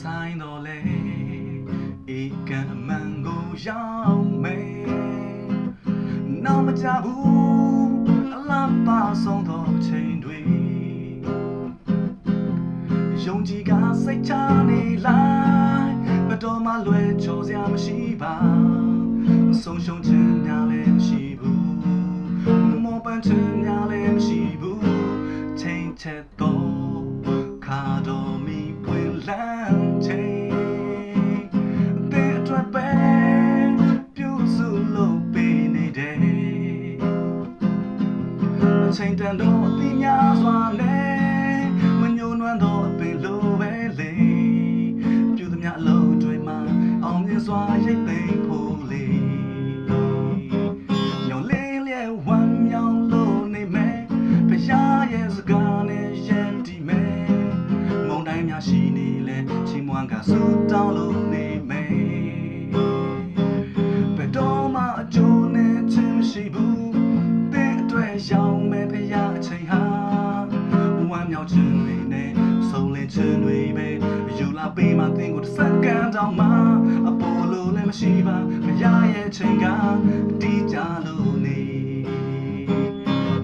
ဆိုင်တော်လေဧကံအမှန်ကိုရောက်မယ်နောက်မကြဘူးအလားပါဆုံးသောအချိန်တွေယုံကြည်ကစိတ်ချနေလိုက်ဘယ်တော့မှလွယ်ချော်စရာမရှိပါဆုံးရှုံးခြင်းများလည်းမရှိဘူးမောပန်းခြင်းများလည်းမရှိဘူးချိန်ချက်တော့ခါတော်မီပွင့်လန်းချိန်တဲ့အတွက်ပဲပြုစုလို့ပေးနေတယ်အချိန်တန်တော့အသိများစွာနဲ့မညှို့နွမ်းတော့အပင်လိုပဲလေပြုသမျှအလုပ်တွေမှာအောင်မြင်စွာရိတ်သိမ်းဖို့လေညော်လင်းလျက်ဝမ်းမြောက်လို့နေမယ်ဖယားရဲ့စကားနဲ့ရင်တီမယ်မုန်တိုင်းများရှိနေလဲချီးမွမ်းကဆူတောင်းလို့နေမယ်ဘယ်တော့မှအကျိုးနဲ့ချင်းမရှိဘူးတဲ့အတွက်ရောက်မယ်ဖယားအချိန်ဟာဝမ်းမြောက်ခြင်းတွေနဲ့ဆုံးလင်းခြင်းတွေပဲယူလာပေးမှသင်ကိုတစ်စက္ကန့်တောင်မှအပေါ်လို့လည်းမရှိပါဖယားရဲ့ချိန်ကတီးကြလို့နေ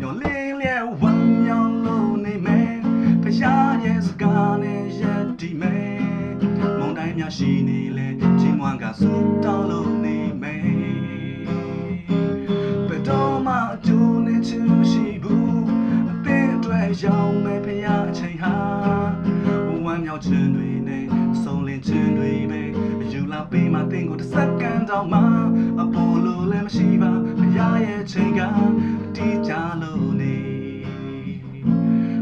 ညော်လင်းလျက်ဝမ်းမြောက်လို့နေမယ်ဖယားရဲ့စကားနဲ့ရက်တီမယ်မုန်တိုင်းများရှိနေလဲချီးမွမ်းကဆူတောင်းလို့နေမယ်ဘယ်တော့မှအကျိုးနဲ့ချင်းမရှိဘူးအသင်အတွက်ရောက်မယ်ဖယားအချိန်ဟာဝမ်းမြောက်ခြင်းတွေနဲ့ဆုံးလင်းခြင်းတွေပဲယူလာပေးမှသင်ကိုတစ်စက္ကန့်တောင်မှအပေါ်လို့လည်းမရှိပါဖယားရဲ့ချိန်ကတီးကြလို့နေ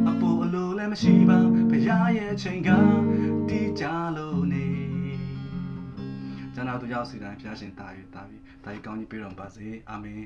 အပေါ်အလိုလည်းမရှိပါဖယားရဲ့ချိန်ကတီးကြလို့နေကျွန်တော်တို့ရောက်စီတိုင်းဖယားရှင်တာ၍ကောင်းကြီးပေးတော်ပါစေအာမင်